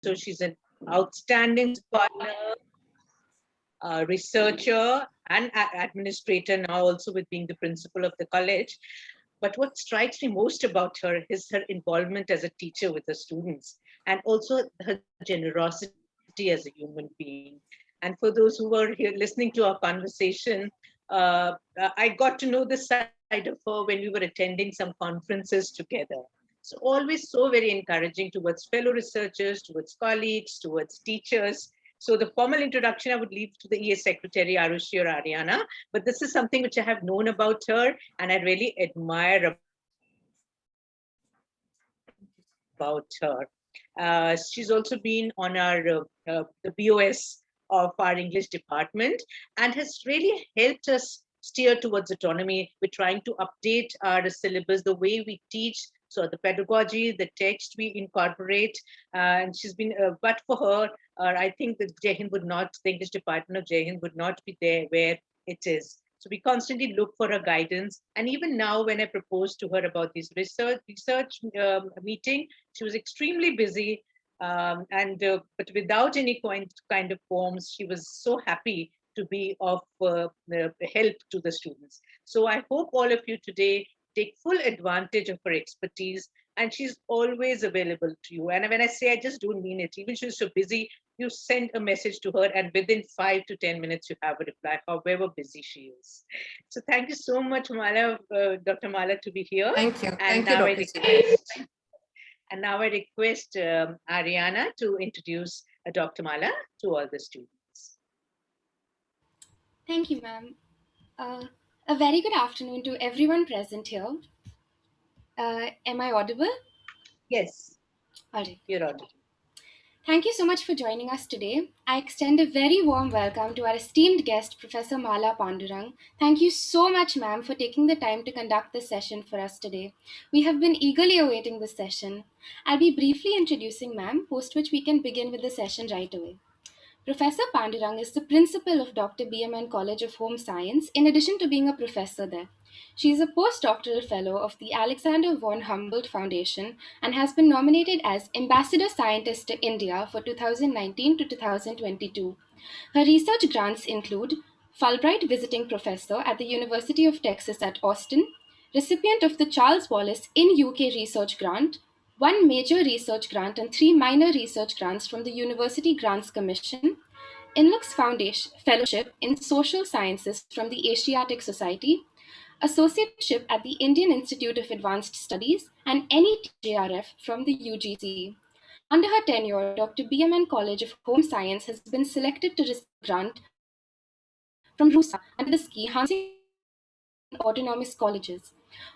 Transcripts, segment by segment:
So she's an outstanding scholar, researcher, and administrator now, also with being the principal of the college. But what strikes me most about her is her involvement as a teacher with the students, and also her generosity as a human being. And for those who were here listening to our conversation, I got to know this side of her when we were attending some conferences together. So always so very encouraging towards fellow researchers, towards colleagues, towards teachers. So the formal introduction I would leave to the ES Secretary, Arushi or Ariana, but this is something which I have known about her and I really admire about her. She's also been on the BOS of our English department and has really helped us steer towards autonomy. We're trying to update our syllabus, the way we teach, so the pedagogy, the text we incorporate, and she's been, but for her, I think that the English department of Jai would not be there where it is. So we constantly look for her guidance. And even now, when I proposed to her about this research meeting, she was extremely busy. But without any kind of forms, she was so happy to be of help to the students. So I hope all of you today take full advantage of her expertise, and she's always available to you. And when I say, I just don't mean it. Even she's so busy, you send a message to her and within 5 to 10 minutes, you have a reply, however busy she is. So thank you so much, Marla, Dr. Marla, to be here. Thank you. And Thank you, Dr. And now I request Ariana to introduce Dr. Marla to all the students. Thank you, ma'am. A very good afternoon to everyone present here. Am I audible? Yes. All right. You're audible. Thank you so much for joining us today. I extend a very warm welcome to our esteemed guest, Professor Marla Pandurang. Thank you so much, ma'am, for taking the time to conduct this session for us today. We have been eagerly awaiting this session. I'll be briefly introducing ma'am, post which we can begin with the session right away. Professor Pandurang is the principal of Dr. BMN College of Home Science, in addition to being a professor there. She is a postdoctoral fellow of the Alexander von Humboldt Foundation and has been nominated as Ambassador Scientist to India for 2019 to 2022. Her research grants include Fulbright Visiting Professor at the University of Texas at Austin, recipient of the Charles Wallace in UK Research Grant, one major research grant and 3 minor research grants from the University Grants Commission, Inlux Foundation Fellowship in Social Sciences from the Asiatic Society, Associateship at the Indian Institute of Advanced Studies, and any JRF from the UGC. Under her tenure, Dr. BMN College of Home Science has been selected to receive a grant from RUSA under the scheme Enhancing Autonomous Colleges.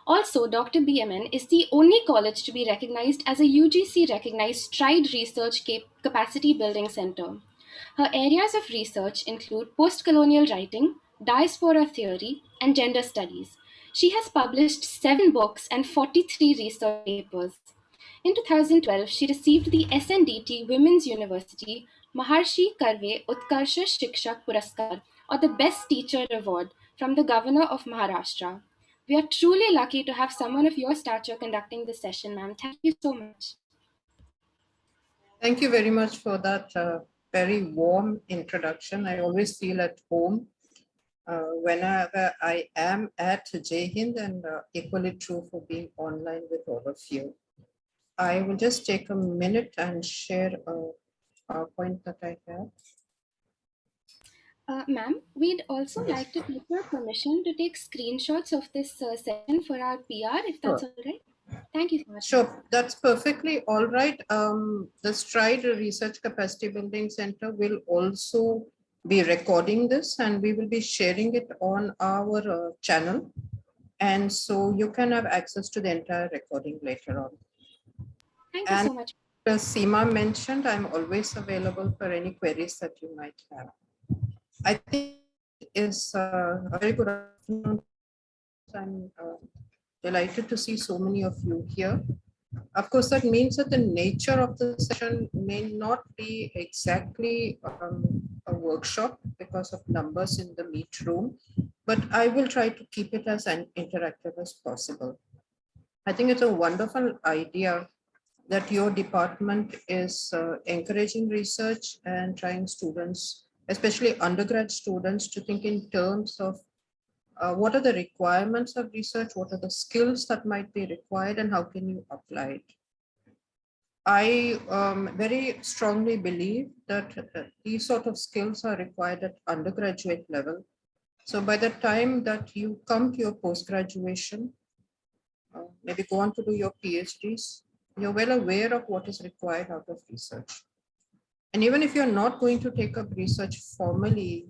Also, Dr. BMN is the only college to be recognized as a UGC recognized Stride Research Capacity Building Center. Her areas of research include post-colonial writing, diaspora theory, and gender studies. She has published 7 books and 43 research papers. In 2012, she received the SNDT Women's University Maharshi Karve Utkarsha Shikshak Puraskar, or the Best Teacher Award, from the Governor of Maharashtra. We are truly lucky to have someone of your stature conducting this session, ma'am. Thank you so much. Thank you very much for that very warm introduction. I always feel at home whenever I am at Jai Hind, and equally true for being online with all of you. I will just take a minute and share a point that I have. Ma'am, we'd also like to take your permission to take screenshots of this session for our PR, if that's all right. Thank you so much. Sure, that's perfectly all right. The Stride Research Capacity Building Center will also be recording this, and we will be sharing it on our channel. And so you can have access to the entire recording later on. Thank you so much. As Seema mentioned, I'm always available for any queries that you might have. I think it's a very good afternoon. I'm delighted to see so many of you here. Of course, that means that the nature of the session may not be exactly a workshop because of numbers in the meet room, but I will try to keep it as interactive as possible. I think it's a wonderful idea that your department is encouraging research and trying students, especially undergrad students, to think in terms of what are the requirements of research, what are the skills that might be required, and how can you apply it. I very strongly believe that these sort of skills are required at undergraduate level. So by the time that you come to your post-graduation, maybe go on to do your PhDs, you're well aware of what is required out of research. And even if you're not going to take up research formally,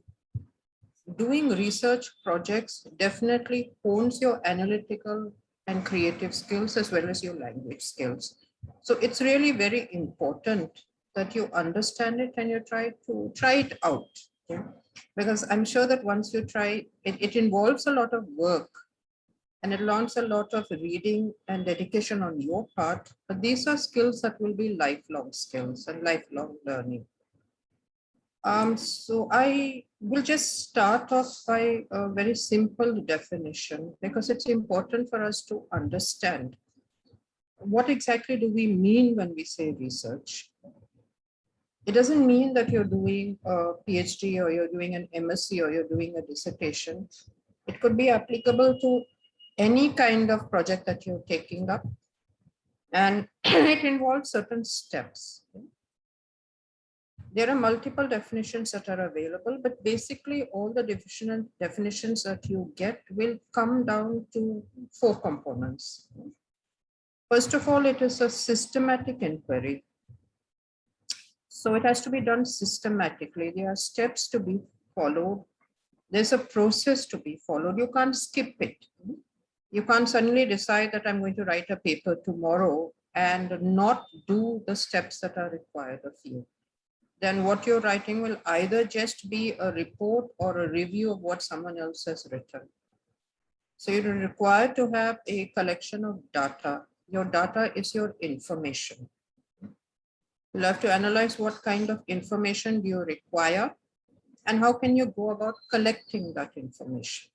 doing research projects definitely hones your analytical and creative skills as well as your language skills. So it's really very important that you understand it and you try it out. Okay? Because I'm sure that once you try, it involves a lot of work and it learns a lot of reading and dedication on your part. But these are skills that will be lifelong skills and lifelong learning. So I will just start off by a very simple definition because it's important for us to understand what exactly do we mean when we say research. It doesn't mean that you're doing a PhD or you're doing an MSc or you're doing a dissertation. It could be applicable to any kind of project that you're taking up, and it involves certain steps. There are multiple definitions that are available, but basically all the definitions that you get will come down to 4 components. First of all, it is a systematic inquiry. So it has to be done systematically. There are steps to be followed. There's a process to be followed. You can't skip it. You can't suddenly decide that I'm going to write a paper tomorrow and not do the steps that are required of you. Then what you're writing will either just be a report or a review of what someone else has written. So you're required to have a collection of data. Your data is your information. You'll have to analyze what kind of information do you require and how can you go about collecting that information.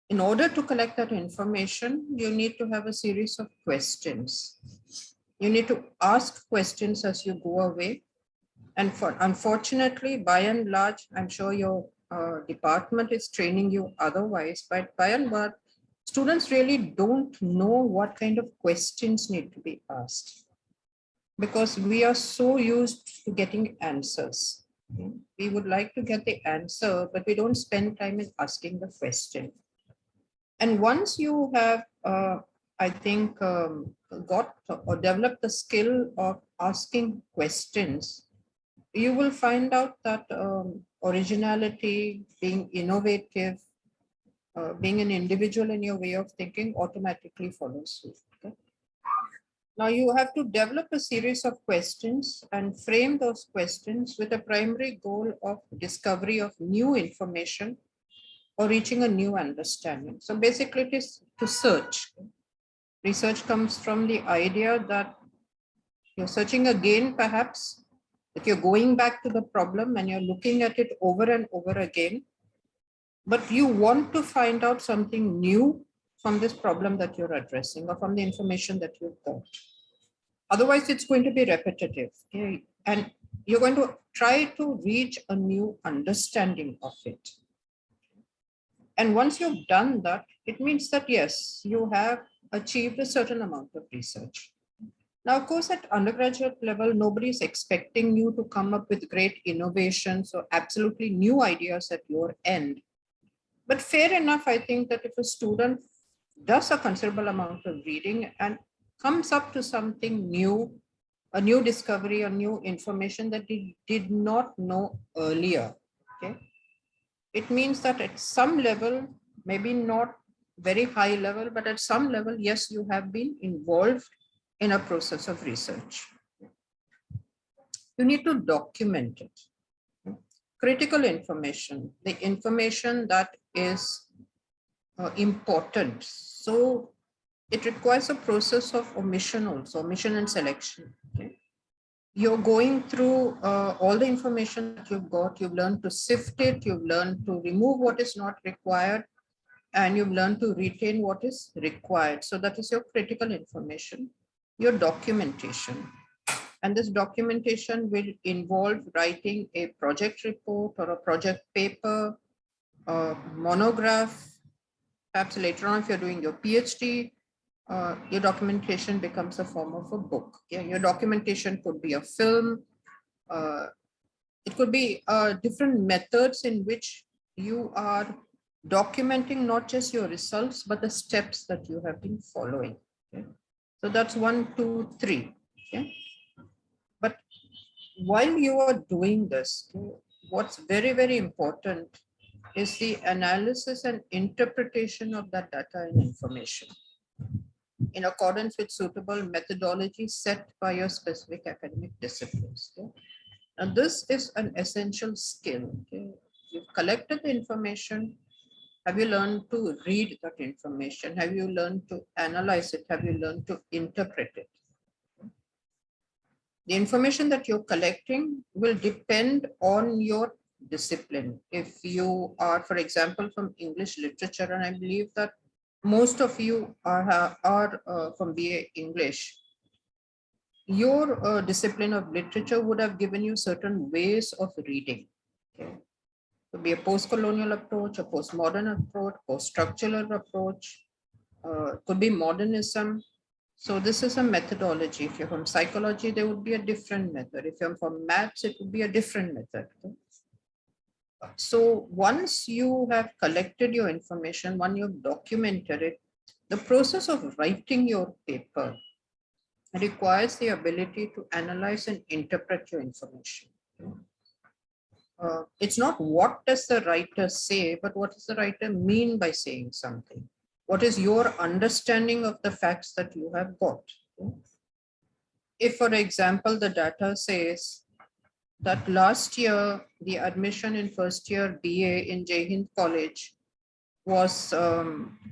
In order to collect that information, you need to have a series of questions. You need to ask questions as you go away. And unfortunately, by and large, I'm sure your department is training you otherwise, but by and large, students really don't know what kind of questions need to be asked because we are so used to getting answers. We would like to get the answer, but we don't spend time in asking the question. And once you have, I think, got or developed the skill of asking questions, you will find out that originality, being innovative, being an individual in your way of thinking automatically follows suit. Okay? Now you have to develop a series of questions and frame those questions with a primary goal of discovery of new information or reaching a new understanding. So basically it is to search. Research comes from the idea that you're searching again, perhaps, that you're going back to the problem and you're looking at it over and over again, but you want to find out something new from this problem that you're addressing or from the information that you've got. Otherwise, it's going to be repetitive. Okay? And you're going to try to reach a new understanding of it. And once you've done that, it means that, yes, you have achieved a certain amount of research. Now, of course, at undergraduate level, nobody is expecting you to come up with great innovations or absolutely new ideas at your end. But fair enough, I think that if a student does a considerable amount of reading and comes up to something new, a new discovery, or new information that he did not know earlier, okay? It means that at some level, maybe not very high level, but at some level, yes, you have been involved in a process of research. You need to document it. Critical information, the information that is important. So it requires a process of omission also, omission and selection. Okay? You're going through all the information that you've got, you've learned to sift it, you've learned to remove what is not required, and you've learned to retain what is required. So that is your critical information, your documentation. And this documentation will involve writing a project report or a project paper, a monograph. Perhaps later on, if you're doing your PhD, your documentation becomes a form of a book. Yeah, your documentation could be a film. It could be different methods in which you are documenting not just your results, but the steps that you have been following. Okay? So that's 1, 2, 3. Okay? But while you are doing this, what's very, very important is the analysis and interpretation of that data and information in accordance with suitable methodology set by your specific academic disciplines. Okay? And this is an essential skill. Okay? You've collected the information. Have you learned to read that information? Have you learned to analyze it? Have you learned to interpret it? The information that you're collecting will depend on your discipline. If you are, for example, from English literature, and I believe that most of you are from BA English, your discipline of literature would have given you certain ways of reading. Okay? It could be a post-colonial approach, a postmodern approach, post-structural approach, could be modernism. So this is a methodology. If you're from psychology, there would be a different method. If you're from maths, it would be a different method. Okay? So once you have collected your information, once you've documented it, the process of writing your paper requires the ability to analyze and interpret your information. It's not what does the writer say, but what does the writer mean by saying something? What is your understanding of the facts that you have got? If, for example, the data says that last year, the admission in first year BA in Jai Hind College was,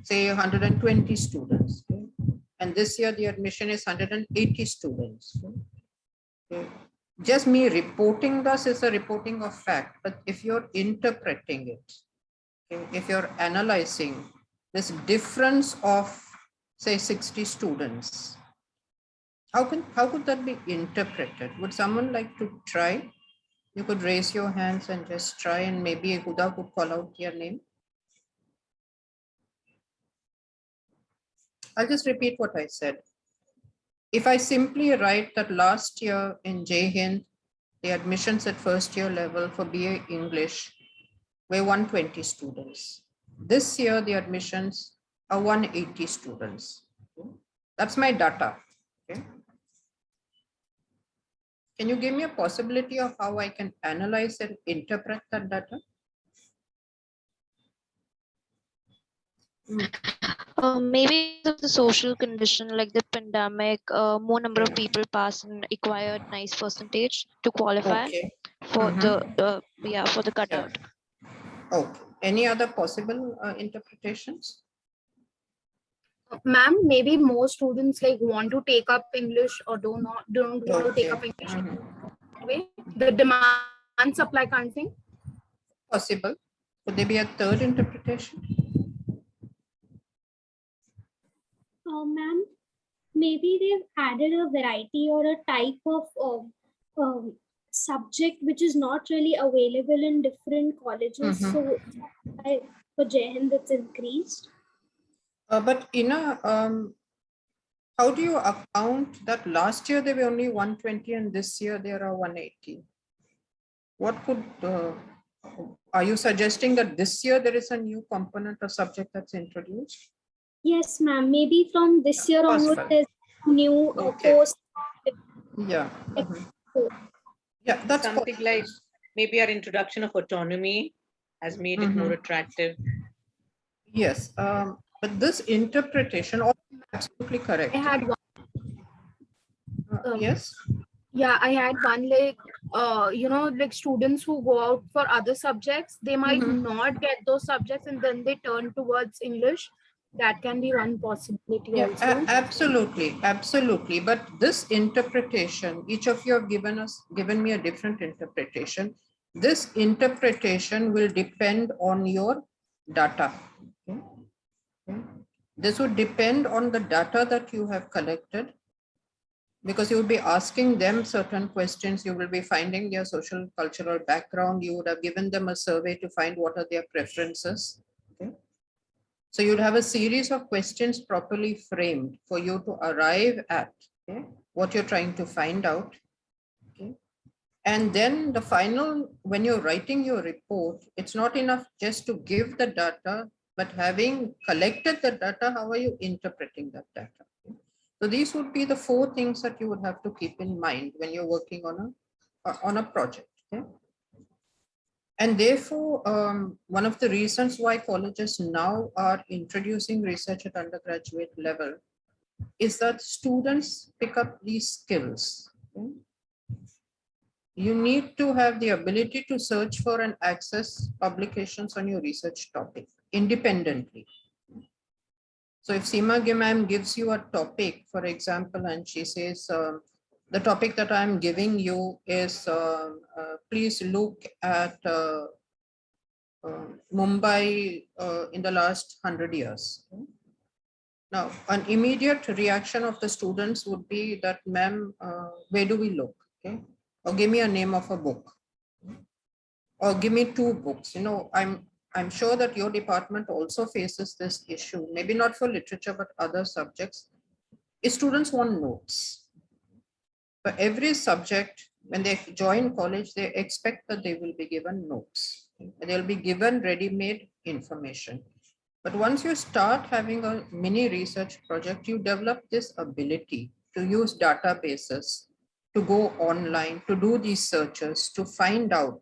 say, 120 students. Okay? And this year, the admission is 180 students. Okay? Just me reporting this is a reporting of fact, but if you're interpreting it, okay, if you're analyzing this difference of, say, 60 students, how could that be interpreted? Would someone like to try? You could raise your hands and just try, and maybe Huda could call out your name. I'll just repeat what I said. If I simply write that last year in Jai Hind, the admissions at first year level for BA English were 120 students. This year, the admissions are 180 students. That's my data. Okay? Can you give me a possibility of how I can analyze and interpret that data? Maybe of the social condition like the pandemic, more number of people pass and acquired nice percentage to qualify for for the cutout. Okay. Any other possible interpretations? Ma'am, maybe more students like want to take up English or don't want to take up English. Way the demand supply kind of thing. Possible. Could there be a third interpretation? Ma'am, maybe they've added a variety or a type of subject which is not really available in different colleges. So for Jai Hind, it's increased. But Ina, how do you account that last year there were only 120 and this year there are 180? What could, are you suggesting that this year there is a new component or subject that's introduced? Yes, ma'am. Maybe from this year onward, there's new course. Yeah. Yeah, that's something like maybe our introduction of autonomy has made it more attractive. Yes, but this interpretation, absolutely correct. I had one. Yes. Yeah, I had one like, like students who go out for other subjects, they might not get those subjects and then they turn towards English. That can be one possibility also. Absolutely, absolutely. But this interpretation, each of you have given me a different interpretation. This interpretation will depend on your data. Okay? Okay. This would depend on the data that you have collected, because you would be asking them certain questions. You will be finding their social cultural background. You would have given them a survey to find what are their preferences. Okay. So you'd have a series of questions properly framed for you to arrive at, okay, what you're trying to find out. Okay. And then the final, when you're writing your report, it's not enough just to give the data, but having collected the data, how are you interpreting that data? So these would be the 4 things that you would have to keep in mind when you're working on a project. Okay? And therefore, one of the reasons why colleges now are introducing research at undergraduate level is that students pick up these skills. Okay? You need to have the ability to search for and access publications on your research topic independently. So if Seema ma'am gives you a topic, for example, and she says, the topic that I'm giving you is, please look at Mumbai in the last 100 years. Now, an immediate reaction of the students would be that, ma'am, where do we look? Okay. Or give me a name of a book. Or give me 2 books. I'm sure that your department also faces this issue, maybe not for literature, but other subjects. Students want notes. For every subject, when they join college, they expect that they will be given notes. They'll be given ready-made information. But once you start having a mini research project, you develop this ability to use databases, to go online, to do these searches, to find out.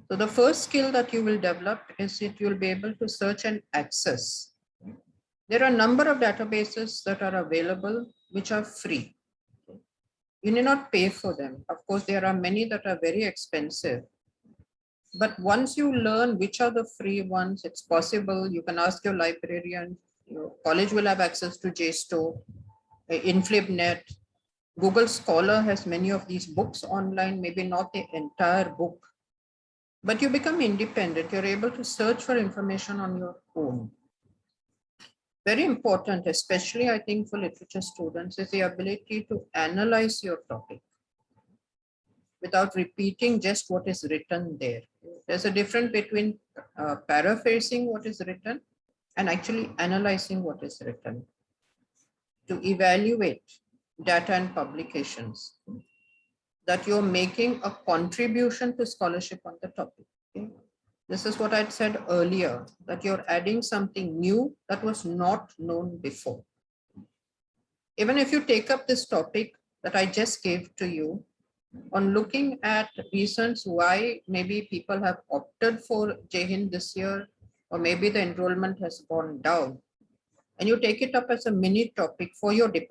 So the first skill that you will develop is that you'll be able to search and access. There are a number of databases that are available, which are free. You need not pay for them. Of course, there are many that are very expensive. But once you learn which are the free ones, it's possible. You can ask your librarian. Your college will have access to JSTOR, InflibNet. Google Scholar has many of these books online, maybe not the entire book. But you become independent. You're able to search for information on your own. Very important, especially I think for literature students, is the ability to analyze your topic without repeating just what is written there. There's a difference between paraphrasing what is written and actually analyzing what is written to evaluate data and publications, that you're making a contribution to scholarship on the topic. Okay? This is what I said earlier, that you're adding something new that was not known before. Even if you take up this topic that I just gave to you, on looking at reasons why maybe people have opted for JHIN this year, or maybe the enrollment has gone down, and you take it up as a mini topic for your department,